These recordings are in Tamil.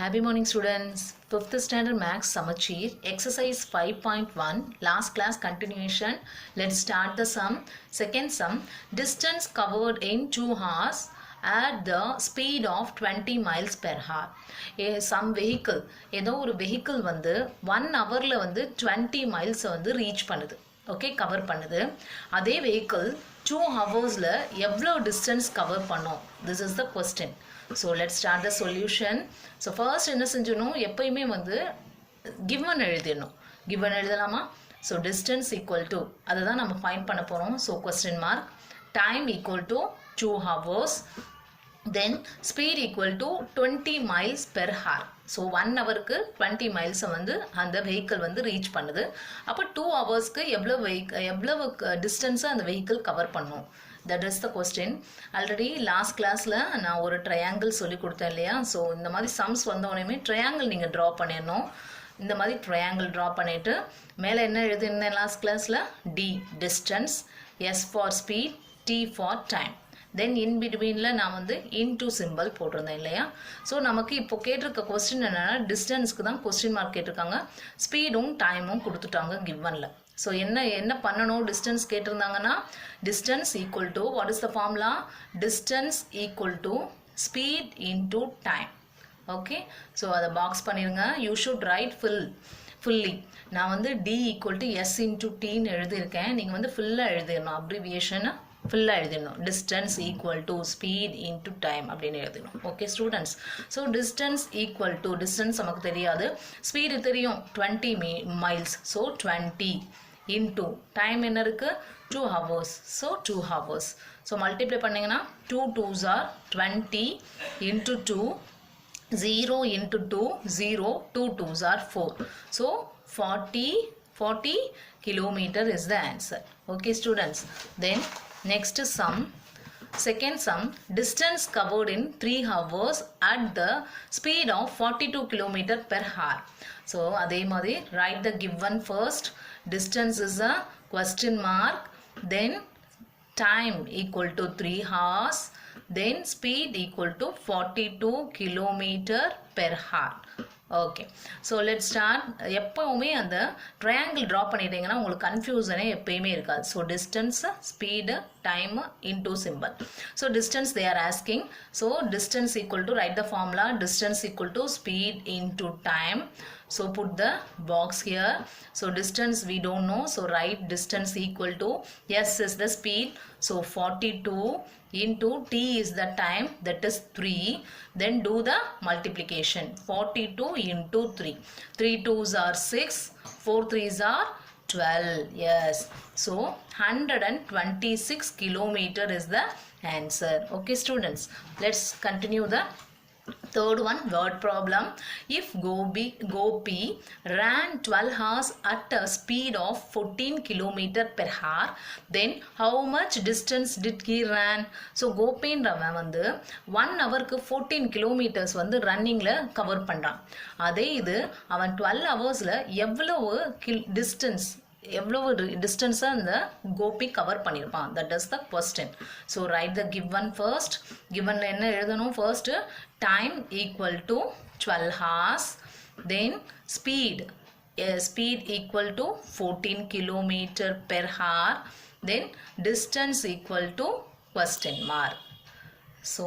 Happy morning students. 5th standard max Samachir exercise 5.1 last class continuation. Let's start the sum. Second sum, distance covered in 2 hours at the speed of 20 miles per hour. Some vehicle ஏதோ ஒரு vehicle வந்து 1 hourல வந்து 20 miles வந்து reach பண்ணுது. ஓகே கவர் பண்ணுது. அதே vehicle 2 hoursல எவ்வளோ distance கவர் பண்ணும்? This is the question. So let's start the solution. So first என்ன செஞ்சணும், எப்பயுமே வந்து given எழுதிடணும். given எழுதலாமா? So distance equal to, அதை தான் நம்ம find பண்ண போகிறோம். So question mark, time equal to 2 hours, then speed equal to 20 miles per hour. So 1 hourக்கு 20 miles வந்து அந்த vehicle வந்து reach பண்ணுது. அப்போ 2 hoursக்கு எவ்வளவு distance அந்த vehicle cover பண்ணும்? That is the question. Already last classல நான் ஒரு triangle சொல்லி கொடுத்தேன் இல்லையா? So இந்த மாதிரி sums வந்தோடனே triangle நீங்கள் draw பண்ணிடணும். இந்த மாதிரி triangle draw பண்ணிட்டு மேலே என்ன எழுதிருந்தேன் last classல? D distance, S for speed, T for time. Then in betweenல நான் வந்து into symbol போட்டிருந்தேன் இல்லையா? ஸோ நமக்கு இப்போ கேட்டிருக்க கொஸ்டின் என்னன்னா டிஸ்டன்ஸ்க்கு தான் கொஸ்டின் மார்க் கேட்டிருக்காங்க, ஸ்பீடும் டைமும் கொடுத்துட்டாங்க கிவன்ல. ஸோ என்ன பண்ணணும், டிஸ்டன்ஸ் கேட்டிருந்தாங்கன்னா distance equal to what is the formula, distance equal to speed into time. Okay, so அதை பாக்ஸ் பண்ணிடுங்க. You should write fully. நான் வந்து T equal to S into டின்னு எழுதியிருக்கேன், நீங்கள் வந்து ஃபுல்லாக எழுதிடணும், அப்ரிவியேஷனை ஃபுல்லாக எழுதிடணும். Distance equal to speed into time அப்படின்னு எழுதிடணும். Okay students, so distance equal to, distance நமக்கு தெரியாது, ஸ்பீடு தெரியும் 20 miles. ஸோ 20 இன்டு டைம் என்ன இருக்குது 2 hours. So 2 hours. So multiply பண்ணிங்கன்னா 2 2s are 20 into 2, 0 into 2, 0, 2 2s are 4. So 40 kilometer is the answer. Okay students. Then next sum, second sum, distance covered in 3 hours at the speed of 42 kilometer per hour. So அதே மாதிரி write the given first. Distance is a question mark, then time equal to 3 hours, then speed equal to 42 kilometer per hour. Okay, so let start. எப்போவுமே அந்த ட்ரையாங்கிள் ட்ரா பண்ணிட்டீங்கன்னா உங்களுக்கு கன்ஃபியூசனே எப்பயுமே இருக்காது. So distance, speed, time into simple. So distance they are asking. So distance equal to right the formula, distance equal to speed into time. So put the box here. So distance we don't know. So write distance equal to, S is the speed. So 42 into T is the time, that is 3. Then do the multiplication. 42 into 3. 3 2s are 6. 4 3s are 12. Yes. So 126 kilometer is the answer. Okay students. Let's continue the third one, word problem. If Gopi ran 12 hours at a speed of 14 km per hour, then how much distance did he ran? So கோபின்றவன் வந்து 1 hourக்கு 14 kilometers வந்து ரன்னிங்கில் கவர் பண்ணுறான். அதே இது அவன் 12 ஹவர்ஸில் எவ்வளவு டிஸ்டன்ஸாக அந்த கோபி கவர் பண்ணியிருப்பான். That is the question. So write the given first. கிவனில் என்ன எழுதணும், first time equal to 12 hours, then speed equal to 14 kilometer per hour, then distance equal to question mark. So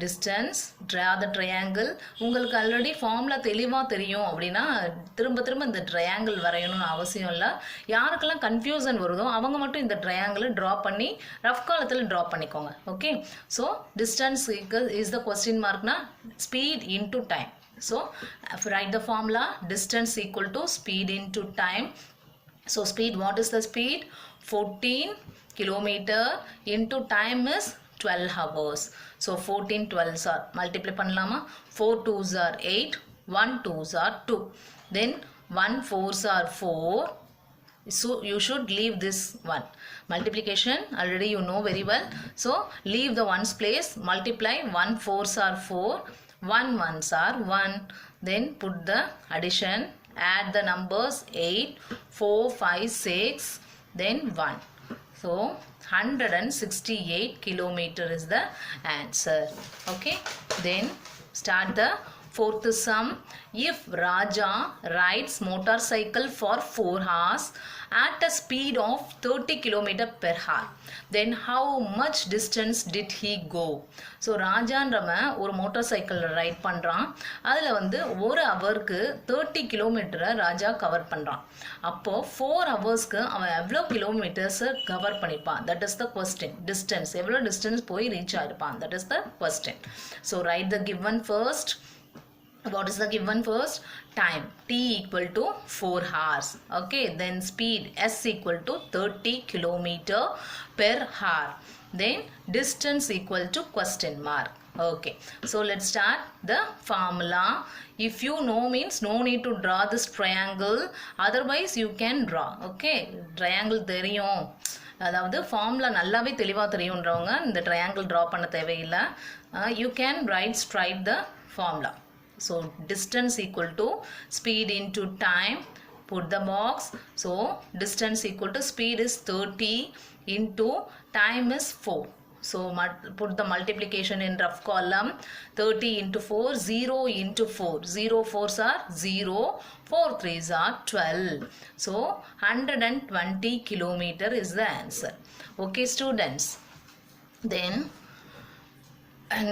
distance, draw the triangle. உங்களுக்கு ஆல்ரெடி ஃபார்முலா தெளிவாக தெரியும் அப்படின்னா திரும்ப இந்த ட்ரையாங்கிள் வரையணும்னு அவசியம் இல்லை. யாருக்கெல்லாம் கன்ஃபியூசன் வருதோ அவங்க மட்டும் இந்த ட்ரையாங்கிளை ட்ரா பண்ணி ரஃப் காலத்தில் ட்ரா பண்ணிக்கோங்க. Okay, so distance is the question மார்க்னா speed into time. So write the formula, distance equal to speed into time. So speed, what is the speed, 14 kilometer into time is 12 hours. So 14 12s are multiply பண்ணலாமா, 4 2s are 8, 1 2s are 2, then 1 4s are 4. So you should leave this one. Multiplication already you know very well. So leave the ones place, multiply. 1 4s are 4, 1 1s are 1. Then put the addition, add the numbers 8, 4 5 6, then 1. So 168 kilometer is the answer. Okay, then start the Fourth sum, if Raja rides motorcycle for 4 hours at a speed of 30 km per hour, then how much distance did he go? So ராஜான்றவன் ஒரு மோட்டார் சைக்கிளில் ரைட் பண்ணுறான். அதில் வந்து ஒரு ஹவருக்கு 30 கிலோமீட்டரை ராஜா கவர் பண்ணுறான். அப்போது 4 ஹவர்ஸ்க்கு அவன் எவ்வளோ கிலோமீட்டர்ஸை கவர் பண்ணிப்பான்? That is the question. Distance எவ்வளோ டிஸ்டன்ஸ் போய் ரீச் ஆகிருப்பான்? That is the question. So write the given first. What is the given first? Time t equal to 4 hours. Okay, then speed s equal to 30 kilometer per hour. Then distance equal to question mark. Okay, so let's start the formula. If you know means no need to draw this triangle, otherwise you can draw. Okay, triangle தெரியும், அதாவது ஃபார்முலா நல்லாவே தெளிவாக தெரியுன்றவங்க இந்த ட்ரையாங்கிள் ட்ரா பண்ண தேவையில்லை. You can write straight the formula. So distance equal to speed into time, put the box. So distance equal to speed is 30 into time is 4. So put the multiplication in rough column. 30 into 4, 0 into 4. 0 4s are 0, 4 3s are 12. So 120 kilometer is the answer. Okay students. Then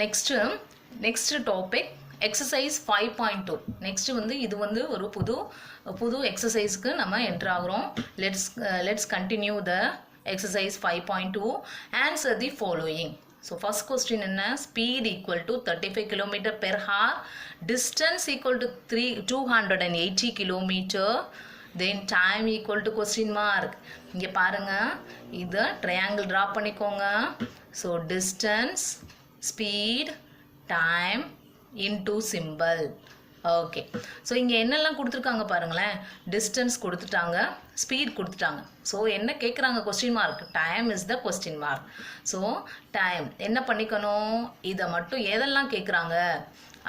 next topic, exercise 5.2. Next வந்து இது வந்து ஒரு புது எக்ஸசைஸ்க்கு நம்ம என்ட்ரு ஆகிறோம். Let's continue the exercise 5.2. Answer the following. So first question என்ன? Speed equal to 35 kilometre per hour, distance equal to 280 kilometre, then time equal to question mark. இங்கே பாருங்கள், இதை ட்ரையாங்கிள் ட்ரா பண்ணிக்கோங்க. So distance, speed, time into symbol. Okay, so இங்கே என்னெல்லாம் கொடுத்துருக்காங்க பாருங்களேன். டிஸ்டன்ஸ் கொடுத்துட்டாங்க, ஸ்பீட் கொடுத்துட்டாங்க. ஸோ என்ன கேட்குறாங்க? Question mark. Time is the question mark. So time என்ன பண்ணிக்கணும்? இதை மட்டும் எதெல்லாம் கேட்குறாங்க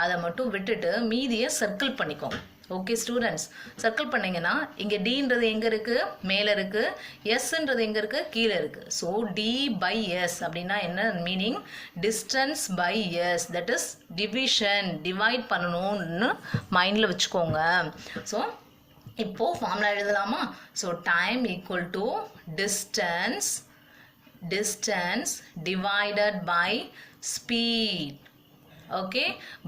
அதை மட்டும் விட்டுட்டு மீதியை சர்க்கிள் பண்ணிக்கோங்க. ஓகே ஸ்டூடெண்ட்ஸ், சர்க்கிள் பண்ணிங்கன்னா இங்கே டீன்றது எங்கே இருக்குது? மேலே இருக்குது. எஸ்ன்றது எங்கே இருக்குது? கீழே இருக்குது. ஸோ டி பை எஸ் அப்படின்னா என்ன meaning? Distance by S, that is division, divide பண்ணணும்னு மைண்டில் வச்சுக்கோங்க. ஸோ இப்போது ஃபார்முலா எழுதலாமா? So time equal to distance divided by speed. Okay,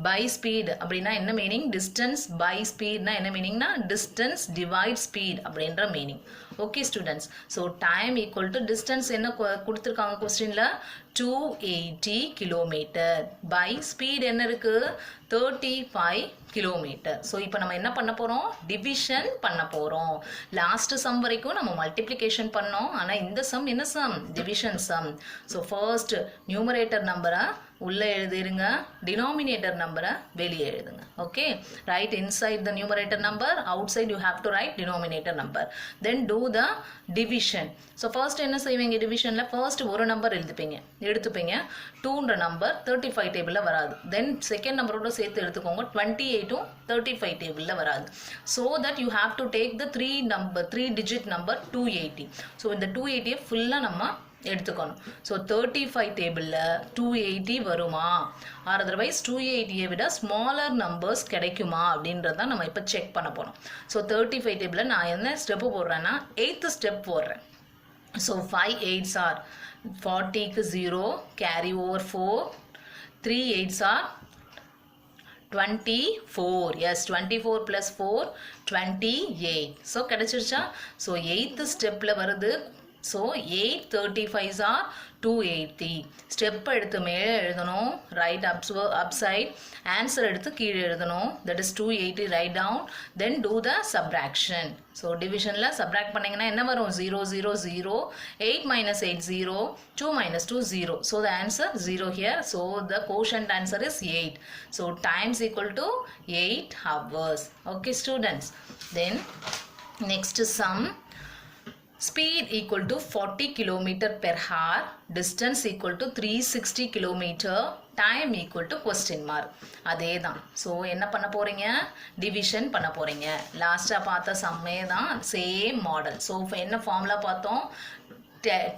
by speed அப்படின்னா என்ன மீனிங்? டிஸ்டன்ஸ் பை ஸ்பீட்னா என்ன மீனிங்னா டிஸ்டன்ஸ் டிவைட் ஸ்பீட் அப்படின்ற meaning. Okay students, so time equal to distance என்ன கொடுத்துருக்காங்க கொஸ்டினில்? 280 கிலோமீட்டர். பை ஸ்பீட் என்ன இருக்குது? 35 கிலோமீட்டர். ஸோ இப்போ நம்ம என்ன பண்ண போகிறோம்? டிவிஷன் பண்ண போகிறோம். லாஸ்ட் சம் வரைக்கும் நம்ம மல்டிப்ளிகேஷன் பண்ணோம். ஆனால் இந்த சம் என்ன sum? Division sum. So first numerator நம்பரை உள்ளே எழுதிருங்க, டினாமினேட்டர் நம்பரை வெளியே எழுதுங்க. Okay, write inside the numerator number, outside you have to write denominator number. Then do the division. So first என்ன செய்வீங்க? டிவிஷனில் ஃபர்ஸ்ட் ஒரு நம்பர் எடுத்துப்பீங்க. 2ன்ற நம்பர் 35 டேபிளில் வராது. தென் செகண்ட் நம்பரோட சேர்த்து எடுத்துக்கோங்க. 28ம் 35 டேபிளில் வராது. So that you have to take the 3 digit number 280. So இந்த 280 ஃபுல்லாக நம்ம எடுத்துக்கணும். ஸோ 35 டேபிளில் 280 வருமா, ஆர் அதர்வைஸ் 280 விட ஸ்மாலர் நம்பர்ஸ் கிடைக்குமா அப்படின்றத நம்ம இப்போ செக் பண்ண போகிறோம். ஸோ 35 டேபிளில் நான் என்ன ஸ்டெப்பு போடுறேன்னா 8th ஸ்டெப் போடுறேன். ஸோ 5 8s ஆர் 40க்கு 0, carry over 4, 3 8s are 24. Yes, 24 + 4 28. So கிடைச்சிருச்சா? ஸோ 8th ஸ்டெப்பில் வருது. So 8 35s are 280. ஸ்டெப் எடுத்து மேலே எழுதணும், ரைட் அப்சைட். ஆன்சர் எடுத்து கீழே எழுதணும், that is 280 write down. Then do the subtraction. So டிவிஷனில் சப்ராக்ட் பண்ணிங்கன்னா என்ன வரும்? 0 0 0. 8 - 8 0. 2 - 2 0. So the answer 0 here. So the quotient answer is 8. So times equal to 8 hours. Okay students. Then next sum. Speed equal to 40 km per hour, distance equal to 360 km, time equal to question mark. அதே தான். ஸோ என்ன பண்ண போகிறீங்க? டிவிஷன் பண்ண போகிறீங்க. லாஸ்ட்டாக பார்த்த சம்மே தான், சேம் மாடல். ஸோ என்ன ஃபார்முலா பார்த்தோம்?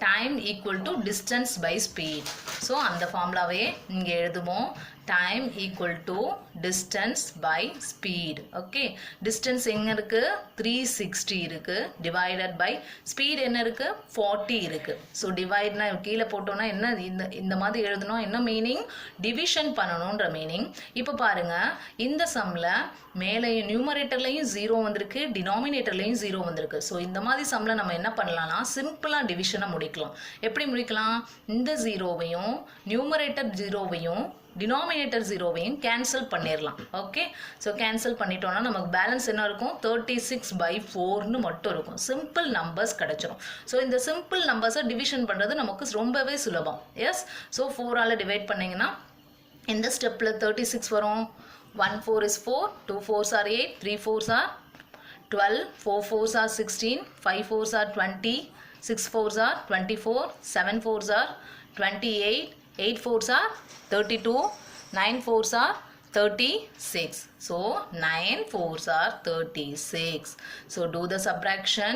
Time equal to distance by speed. So அந்த ஃபார்முலாவே இங்கே எழுதுவோம். time equal to distance by speed. Okay, distance எங்க இருக்கு 360 இருக்கு divided by speed என்ன இருக்கு 40 இருக்கு. So divide னா கீழ போட்டோம்னா என்ன இந்த மாதிரி எழுதணும், என்ன மீனிங், டிவிஷன் பண்ணணும்ன்ற மீனிங். இப்போ பாருங்க இந்த சம்ல மேலையும் நியூமரேட்டர்லையும் 0 வந்திருக்கு, டினாமினேட்டர்லையும் 0 வந்திருக்கு. ஸோ இந்த மாதிரி சம்ல நம்ம என்ன பண்ணலாம்னா சிம்பிளா டிவிஷனை முடிக்கலாம். எப்படி முடிக்கலாம், இந்த 0வையும் நியூமரேட்டர் 0வையும் டினாமினேட்டர் 0வையும் கேன்சல் பண்ணிடலாம். ஓகே, ஸோ கேன்சல் பண்ணிட்டோம்னா நமக்கு பேலன்ஸ் என்ன இருக்கும் 36/4ன்னு மட்டும் இருக்கும். சிம்பிள் நம்பர்ஸ் கிடைச்சிரும். ஸோ இந்த சிம்பிள் நம்பர்ஸை டிவிஷன் பண்ணுறது நமக்கு ரொம்பவே சுலபம். எஸ், ஸோ 4ஆல் டிவைட் பண்ணிங்கன்னா இந்த ஸ்டெப்பில் 36 வரும். 1 4 is 4, 2 4s are 8, 3 4s are 12, 4 4s are 16, 5 4s are 20, 6 4s are 24, 7 4s are 28, 8 4s are 32, 9 4s are 36. So 9 4s are 36. So do the subtraction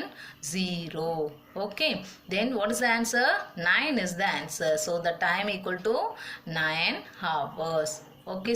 0. Okay, then what is the answer? 9 is the answer. So the time equal to 9 hours. Okay.